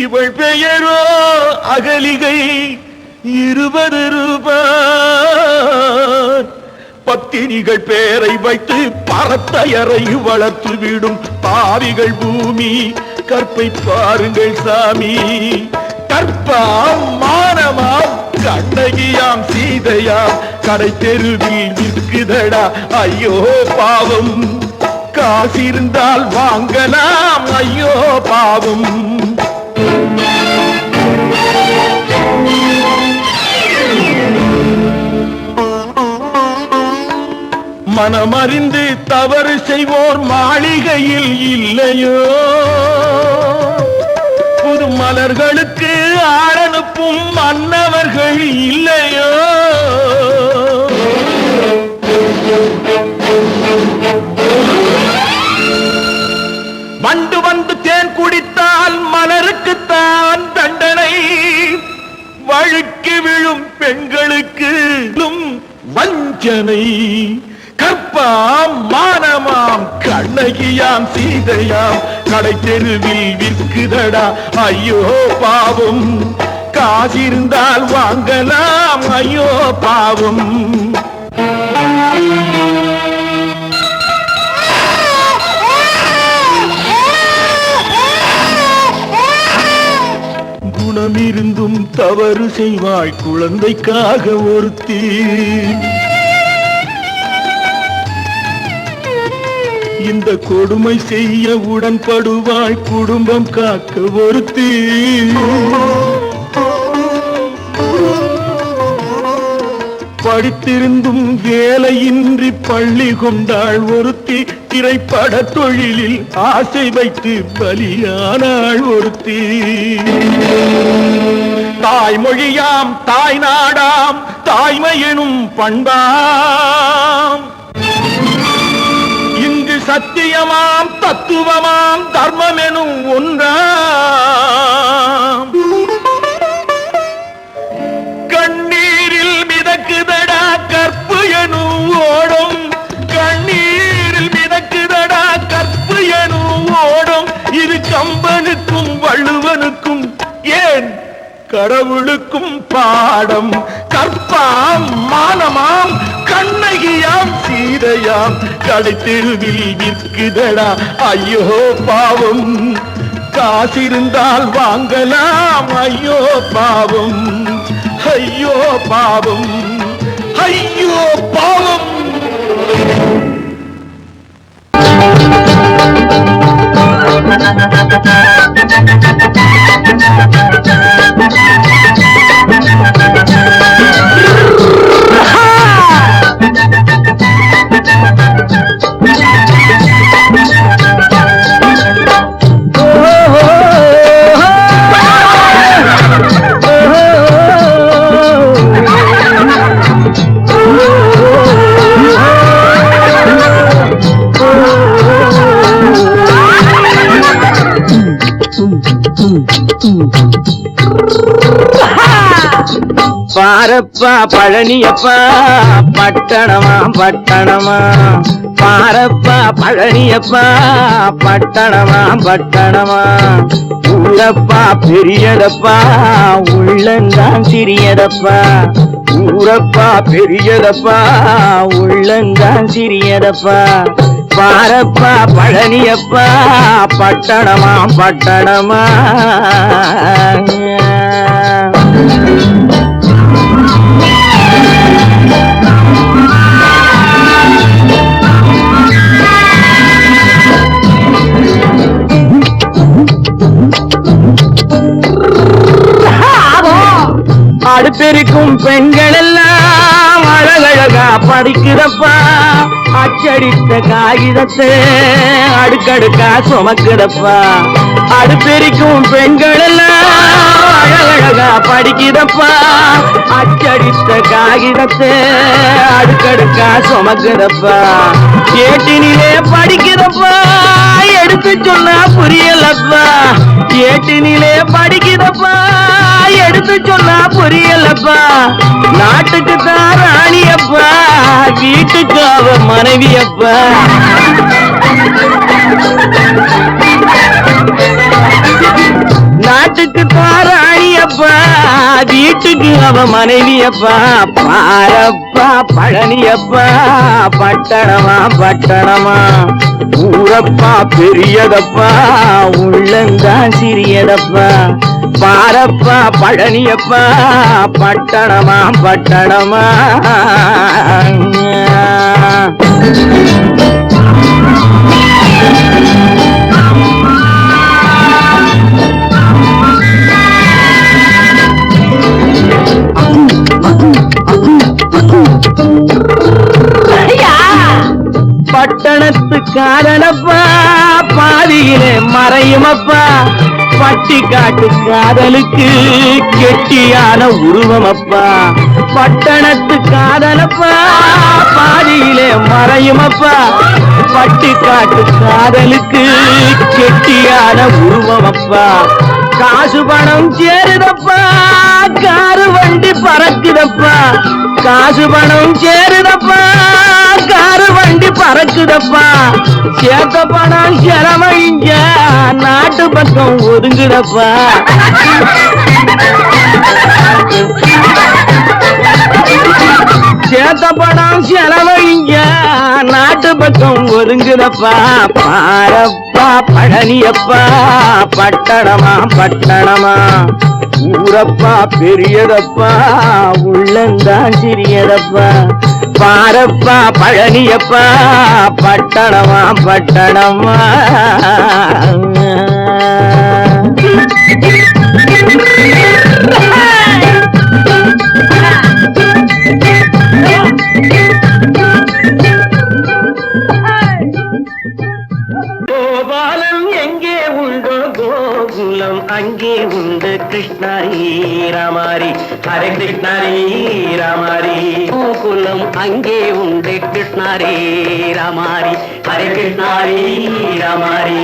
S3: இவள் பெயரோ அகலிகை 20 ரூபாய். பத்தினிகள் பேரை வைத்து பரத்தையரை வளர்த்து விடும் பாவிகள் பூமி. கற்பை பாருங்கள் சாமி. கற்பாம் மானமாம் கண்ணகியாம் சீதையாம் கடை தெருவில் விற்குதடா ஐயோ பாவம். காசிருந்தால் வாங்கலாம் ஐயோ பாவம். மனமறிந்து தவறு செய்வோர் மாளிகையில் இல்லையோ. புது மலர்களுக்கு ஆளனுப்பும் மன்னவர்கள் இல்லையோ. வண்டு வந்து தேன் குடித்தால் மலருக்குத்தான் தண்டனை. வழுக்கி விழும் பெண்களுக்கு வஞ்சனை. கற்பாம் மானமாம் கண்ணகியாம் சீதையாம் கடை தெருவில் விற்குதடா ஐயோ பாவம். காசிருந்தால் வாங்கலாம் ஐயோ பாவம். குணமிருந்தும் தவறு செய்வாள் குழந்தைக்காக ஒருத்தி. இந்த கொடுமை செய்ய உடன்படுவாள் குடும்பம் காக்க ஒருத்தி. படித்திருந்தும் வேலையின்றி பள்ளி கொண்டாள் ஒருத்தி. திரைப்பட தொழிலில் ஆசை வைத்து பலியானாள் ஒருத்தி. தாய்மொழியாம் தாய் நாடாம் தாய்மையெனும் பண்பாம். இங்கு சத்தியமாம் தத்துவமாம் தர்மம் எனும் ஒன்றாம். கண்ணீரில் மிதக்குதடா கற்பு எனும் ஓடும். கண்ணீரில் மிதக்குதடா கற்பு எனும் ஓடும். இது கண்ணனுக்கும் ஏன் கடவுளுக்கும் பாடம். கற்பாம் மானமாம் கண்ணகியாம் சீதையாம் கடைத்தெருவில் விற்குதடா ஐயோ பாவம். காசிருந்தால் வாங்கலாம் ஐயோ பாவம், ஐயோ பாவம், ஐயோ பாவம்.
S2: பாரப்பா பழனியப்பா பட்டணமா பட்டணமா, பாரப்பா பழனியப்பா பட்டணமா பட்டணமா. ஊரப்பா பெரியதப்பா உள்ளந்தான் சிறியதப்பா, ஊரப்பா பெரியதப்பா உள்ளந்தான் சிறியதப்பா. பாரப்பா பழனியப்பா பட்டணமா பட்டணமா. அடுப்பெருக்கும் பெண்கள் எல்லாம் அழகழகா படிக்கிறப்பா, அச்சடித்த காகிதத்தை அடுக்கடுக்கா சுமக்குதப்பா. அடுப்பெருக்கும் பெண்கள் எல்லாம் அழகழகா படிக்கிறப்பா, அச்சடித்த காகிதத்தை அடுக்கடுக்கா சுமக்குதப்பா. ஏட்டினிலே படிக்கிறப்பா எடுத்து சொன்னா புரியலப்பா, ஏட்டினிலே படிக்கிறப்பா எடுத்து சொன்னா புரியலப்பா. நாட்டுக்கு தான் ராணியப்பா, வீட்டுக்கு அவ மனைவியப்பா. நாட்டுக்கு தான் ராணியப்பா, வீட்டுக்கு அவ மனைவியப்பா. பாரப்பா பழனியப்பா பட்டணமா பட்டணமா. ஊரப்பா பெரியதப்பா உள்ளந்தான் சிறியதப்பா. பாரப்பா பழனியப்பா பட்டணமா பட்டணமா. பட்டணத்து காதலப்பா பாதியிலே மறையுமப்பா, பட்டி காட்டு காதலுக்கு கெட்டியான உருவமப்பா. பட்டணத்து காதலப்பா பாதியிலே மறையுமப்பா, பட்டி காட்டு காதலுக்கு கெட்டியான உருவமப்பா. காசு பணம் சேருதப்பா காரு வண்டி பறக்குதப்பா, காசு பணம் சேருதப்பா காரு வண்டி பறக்குதப்பா. சேர்த்த பணம் செலவழிங்க நாட்டு பக்கம் ஒதுங்குதப்பா. சேர்த்த பணம் செலவழிங்க நாட்டு பக்கம் ஒதுங்குதப்பா. பாரப்பா பழனியப்பா பட்டணமா பட்டணமா. ஊரப்பா பெரியதப்பா உள்ளந்தான் சிறியதப்பா. பாரப்பா பழனியப்பா பட்டணமா பட்டணமா.
S3: கோபாலம் எங்கே உண்டோ கோகுலம் அங்கே உண்டு கிருஷ்ணாரி ராமாரி. ஹரே கிருஷ்ணாரி ராமாரி. கோகுலம் அங்கே உண்டு கிருஷ்ணாரி ராமாரி. ஹரே கிருஷ்ணாரி ராமாரி.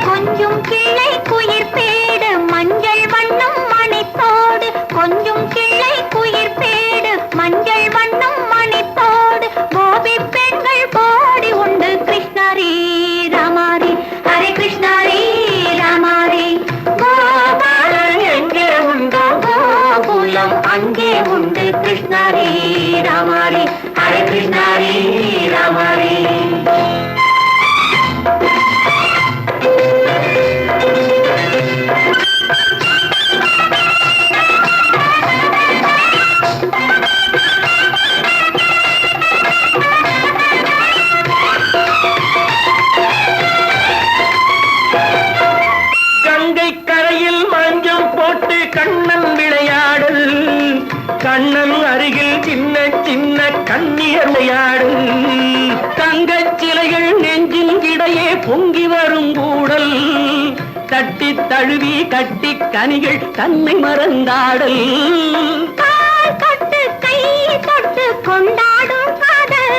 S4: கொஞ்சம் கிளை குயிர் பேடு மஞ்சள் வண்ணம் மணித்தோடு, கொஞ்சம் கிளை குயிர் பேடு மஞ்சள் வண்ணம் மணித்தோடு. கோபி பெண்கள் போடி உண்டு கிருஷ்ணாரி ராமாரி. ஹரே கிருஷ்ணாரி ராமாரி. கோபால
S2: கண்ணியர் விளையாடு தங்கச் சிலைகள் நெஞ்சின் இடையே பொங்கி வரும் கூடல் தட்டி தழுவி கட்டி கனிகள் தன்னை மறந்தாடல்
S4: கால் தொட்டு கை தொட்டு கொண்டாடும் காதல்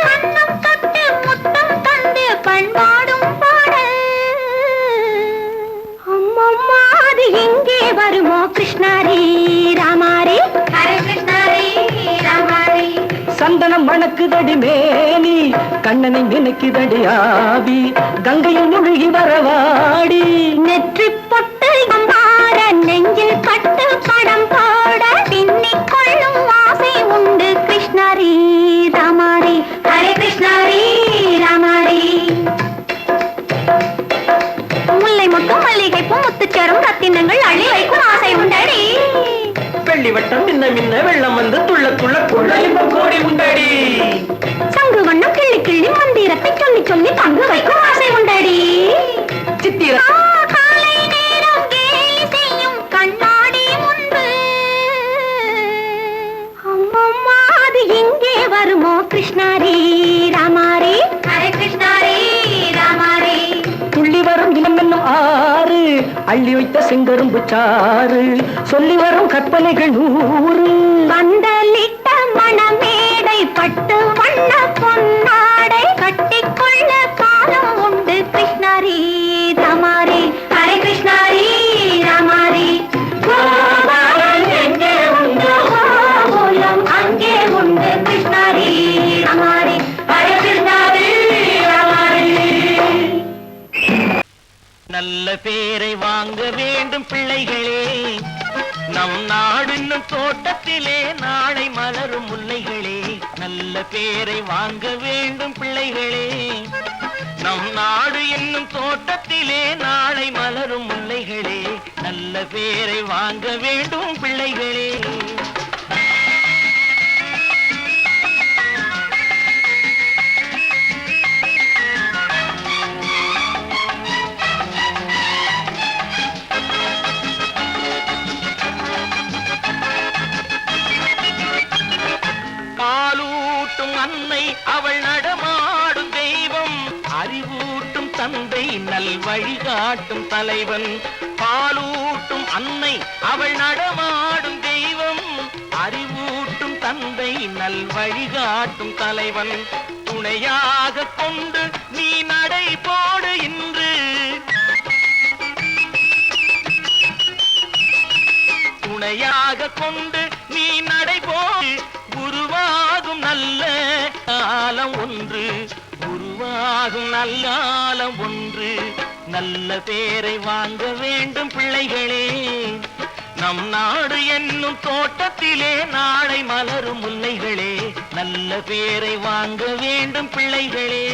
S4: கண்ணம் தொட்டு முத்தம் தந்து பண்பாடும் பாடல் அம்மம்மா அது எங்கே வருமோ கிருஷ்ணாரி ராமாரி ஹரே கிருஷ்ணாரி ராமாரி
S2: சந்தனம் மணக்குதடி மேனி கண்ணனை நினைக்குதடி ஆவி கங்கையில் முழுகி வரவாடி
S4: நெற்றி பொட்டு அம்பார நெஞ்சில் பட்டு படம் போட பின்னிக் கொள்ளும் ஆசை உண்டு கிருஷ்ணாரி ராமாரி ஹரே கிருஷ்ணாரி ராமாரி முல்லை மொட்டும் மல்லிகை பூ முத்துச்சேரும் ரத்தினங்கள் அள்ளி வைக்கும் ஆசை உண்டடி
S2: வெள்ளி வட்டம் மின்ன மின்ன வெள்ளம் வந்து துள்ள துள்ள கொள்ள இன்பம் கோடி உண்டடி
S4: சங்கு வண்ணம் கிள்ளி கிள்ளி மந்திரத்தை சொல்லி சொல்லி பங்கு வைக்கும் ஆசை உண்டடி
S2: சித்திர
S4: காலை நேரம் கேலி செய்யும் கண்ணாடி முன்பு அம்மம்மா அது எங்கே வருமோ கிருஷ்ணாரி ராமாரி ஹரே கிருஷ்ணாரி ராமாரி
S2: துள்ளி வரும் இனம் என்னும் ஆறு அள்ளி வைத்த செங்கரும்பு சாறு சொல்லி வரும் கற்பனைகள் 100
S4: பந்தலிட்ட மணமேடை பட்டு வண்ண பொன்னாடை கட்டிக்கொள்ள காலம் உண்டு கிருஷ்ணாரி ராமாரி ஹரே கிருஷ்ணாரி ராமாரி கோபாலன் எங்கே உண்டு கோகுலம் அங்கே உண்டு கிருஷ்ணாரி ராமாரி ஹரே கிருஷ்ணாரி ராமாரி
S3: நல்ல பேரை வாங்க வேண்டும் பிள்ளைகளே நம் நாடு என்னும் தோட்டத்திலே நாளை மலரும் முல்லைகளே நல்ல பேரை வாங்க வேண்டும் பிள்ளைகளே நம் நாடு என்னும் தோட்டத்திலே நாளை மலரும் முல்லைகளே நல்ல பேரை வாங்க வேண்டும் பிள்ளைகளே பாலூட்டும் அன்னை அவள் நடமாடும் தெய்வம் அறிவூட்டும் தந்தை நல் வழிகாட்டும் தலைவன் பாலூட்டும் அன்னை அவள் நடமாடும் தெய்வம் அறிவூட்டும் தந்தை நல் வழிகாட்டும் தலைவன் துணையாக கொண்டு நீ நடை போடு இன்று துணையாக கொண்டு நீ நடை போடு உருவாகும் நல்ல காலம் ஒன்று உருவாகும் நல்ல காலம் ஒன்று நல்ல பேரை வாங்க வேண்டும் பிள்ளைகளே நம் நாடு என்னும் தோட்டத்திலே நாளை மலரும் முல்லைகளே நல்ல பேரை வாங்க வேண்டும் பிள்ளைகளே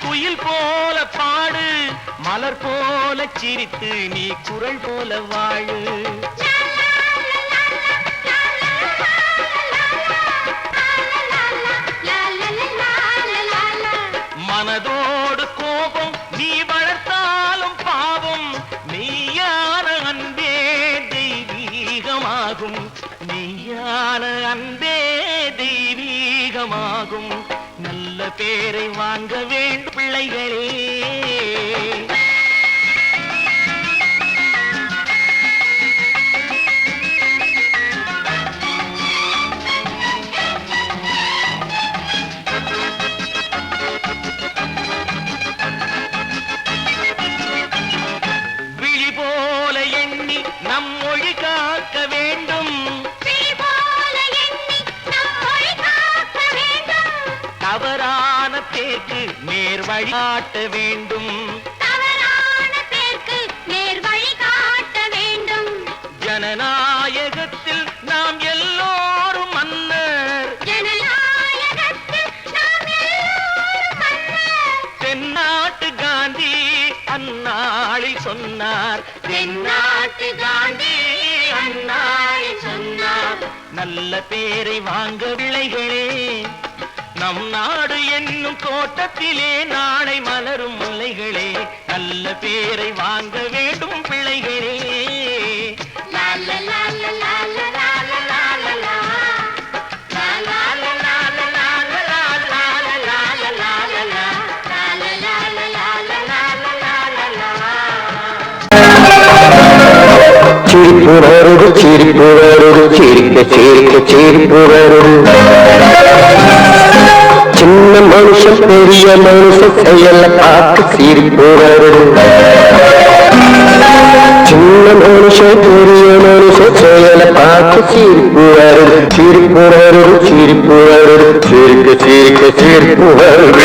S3: குயில் போல பாடு மலர் போல சிரித்து நீ குரல் போல வாழு மனதோடு கோபம் நீ வளர்த்தாலும் பாவம் மெய்யான அன்பே தெய்வீகமாகும் மெய்யான அன்பே தெய்வீகமாகும் நல்ல பேரை வாங்க வேண்டும் பிள்ளைகளே விழி போல எண்ணி நம் மொழி காக்க வேண்டும் தவறான பேருக்கு நேர் வழிகாட்ட வேண்டும் ஜனநாயகத்தில் நாம் எல்லோரும் மன்னர் தென்னாட்டு காந்தி அண்ணா நல்ல பேரை வாங்க பிள்ளைகளே, நம் நாடு என்னும் தோட்டத்திலே நாளை மலரும் முல்லைகளே, நல்ல பேரை வாங்க வேண்டும் பிள்ளைகளே.
S2: சிரிப்பு வருது சிரிப்பு வருது சிரிக்க சிரிக்க சிரிப்பு வருது. சின்ன மனுஷன் பெரிய மனுஷன் செயல பார்த்து சிரிப்பு வருது. சின்ன மனுஷன் பெரிய மனுஷன் செயல பார்த்து சிரிப்பு வருது. சிரிப்பு வருது சிரிப்பு வருது சிரிக்க சிரிக்க சிரிப்பு வருது.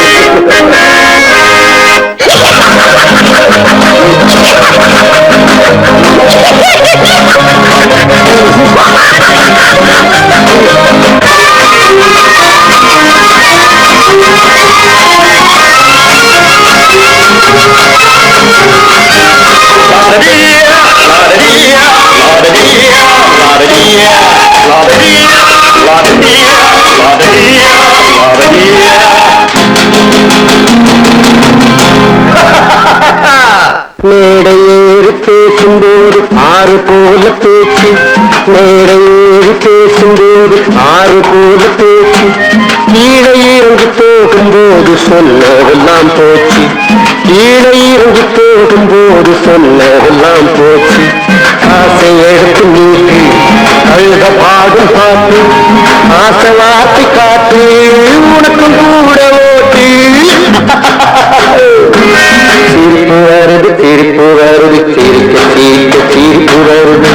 S2: மேடையேறி பேசும்போது ஆறு போல பேச்சு, மேடையேறி பேசும்போது ஆறு போல பேச்சு, கீழே இறங்கி போகும்போது சொன்னதெல்லாம் போச்சு, கீழே இறங்கி போகும்போது சொன்னதெல்லாம் போச்சு. ஆசை எடுத்து நீட்டு அழுத பாடும் பாட்டு, ஆசை வார்த்தை காட்டு உனக்கும் கூட ஓட்டு. சிரிப்பு வருது சிரிப்பு வருது சிரிக்க சிரிக்க சிரிப்பு வருது.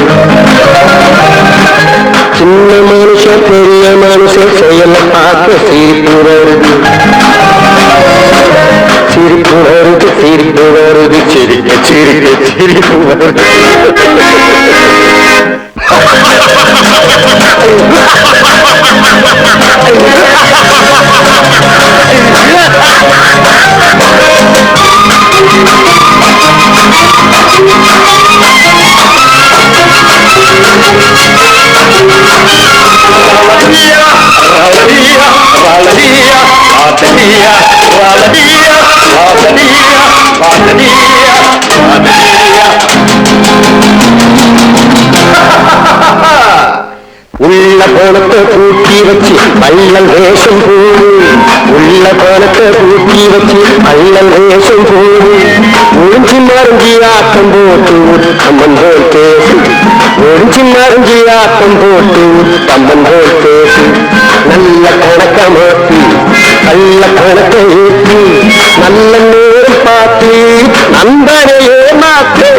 S2: சின்ன மனுஷன் பெரிய மனுஷன் செயல பார்க்க சிரிப்பு வருது. சிரிப்பு வருது சிரிப்பு வருது சிரிக்க சிரிக்க சிரிப்பு வருது. உள்ள போனத்தை பூட்டி வச்சு பள்ளல் வேஷம் போடு, உள்ள போனத்தை பூட்டி வச்சு பள்ளல் வேஷம் போடு. ஒழிஞ்சி மறைஞ்சி ஆட்டம் போட்டு உத்தம்மன் போல் பேசு, ஒழிஞ்சி மறைஞ்சி ஆட்டம் போட்டு உத்தம்மன் போல் பேசு. நல்ல கணக்க மாற்றி நல்ல கணக்கை ஏற்றி நல்ல நேரம் பார்த்து நண்பனையே மாற்று.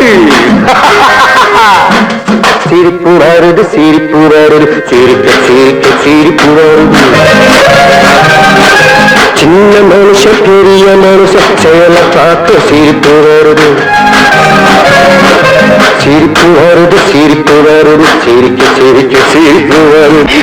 S2: சிரிப்பு வருது சிரிப்பு வருது சிரிக்க சிரிக்க சிரிப்பு வருது. சின்ன மனுஷன் பெரிய மனுஷன் செயல பார்த்து சிரிப்பு வருது. சிரிப்பு வருது சிரிப்பு வருது சிரிக்க சிரிக்க சிரிப்பு வருது.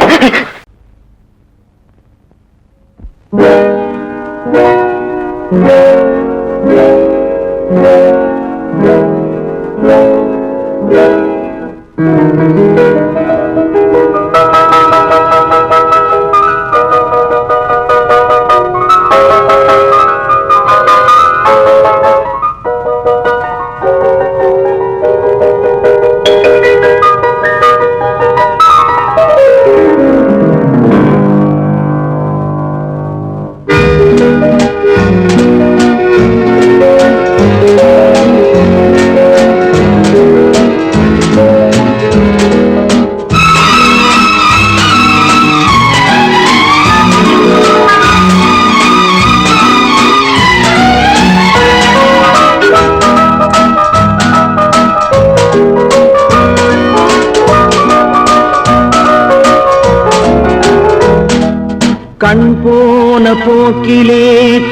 S2: கண் போன போக்கிலே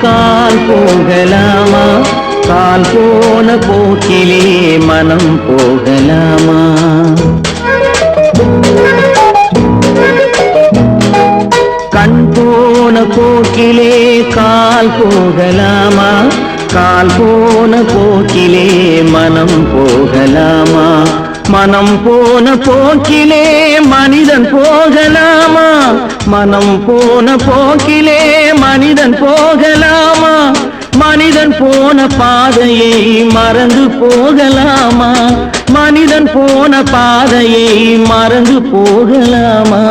S2: கால் போகலாமா, கால் போன போக்கிலே மனம் போகலாமா. கண் போன போக்கிலே கால் போகலாமா, கால் போன போக்கிலே மனம் போகலாமா. மனம் போன போக்கிலே மனிதன் போகலாமா? மனம் போன போக்கிலே மனிதன் போகலாமா? மனிதன் போன பாதையை மறந்து போகலாமா? மனிதன் போன பாதையை மறந்து போகலாமா?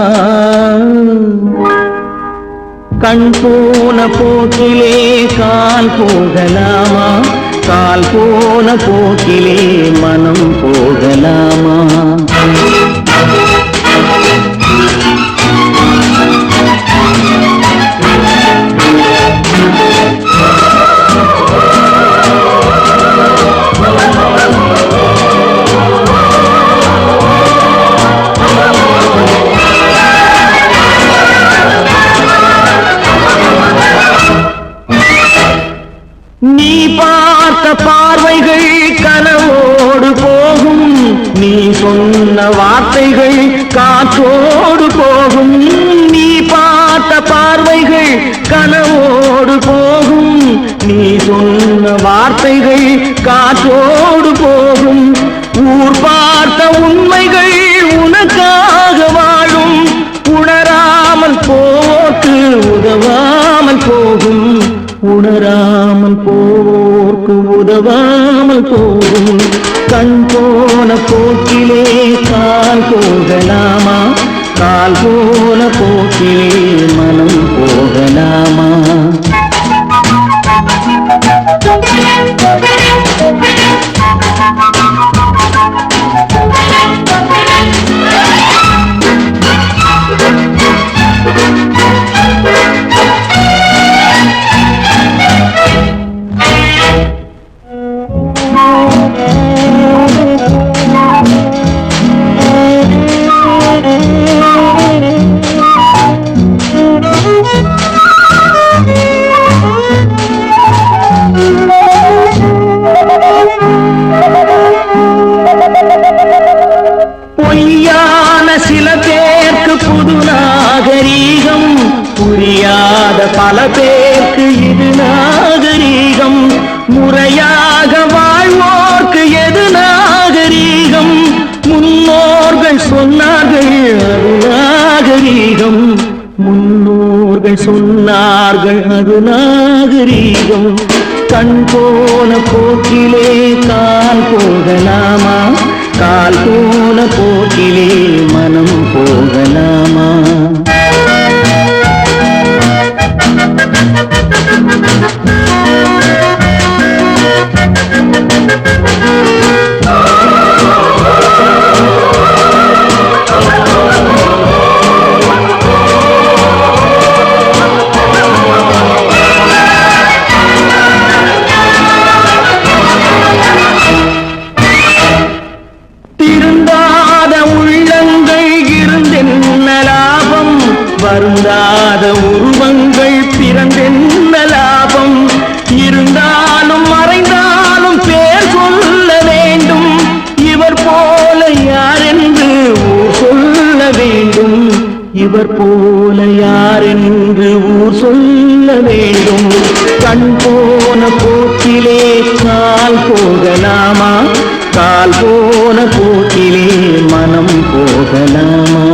S2: கண் போன போக்கிலே கால் போகலாமா? கால் போன போக்கிலே மனம் போகலாமா? நீ பார்த்த பார்வைகள் கனவோடு போகும், நீ சொன்ன வார்த்தைகள் காற்றோடு போகும். நீ பார்த்த பார்வைகள் கனவோடு போகும், நீ சொன்ன வார்த்தைகள் காற்றோடு போகும். ஊர் பார்த்த உண்மைகள் உனக்காக வாழும், உணராமல் போக்கு உதவாமல் போகும். உணராமல் போர்க்கு உதவாமல் போகும். கண் போன போக்கிலே கால் போகலாமா? கால் போன போக்கிலே மனம் போகலாமா? பொய்யான சில பேருக்கு புது நாகரீகம், புரியாத பல பேருக்கு இது நாகரீகம். முறையாக வாழ்வோர்க்கு எது நாகரீகம்? முன்னோர்கள் சொன்னார்கள் அது நாகரீகம். முன்னோர்கள் சொன்னார்கள் அது நாகரீகம். கண் போன போக்கிலே கால் போகலாமா? கால் போன போக்கிலே மனம் போகலாமா? வருந்தாத உருவங்கள் பிறந்தென்ன லாபம்? இருந்தாலும் மறைந்தாலும் பேர் சொல்ல வேண்டும். இவர் போல யாரென்று ஊர் சொல்ல வேண்டும். இவர் போல யாரென்று ஊர் சொல்ல வேண்டும். கண் போன போக்கிலே கால் போகலாமா? கால் போன போக்கிலே மனம் போகலாமா?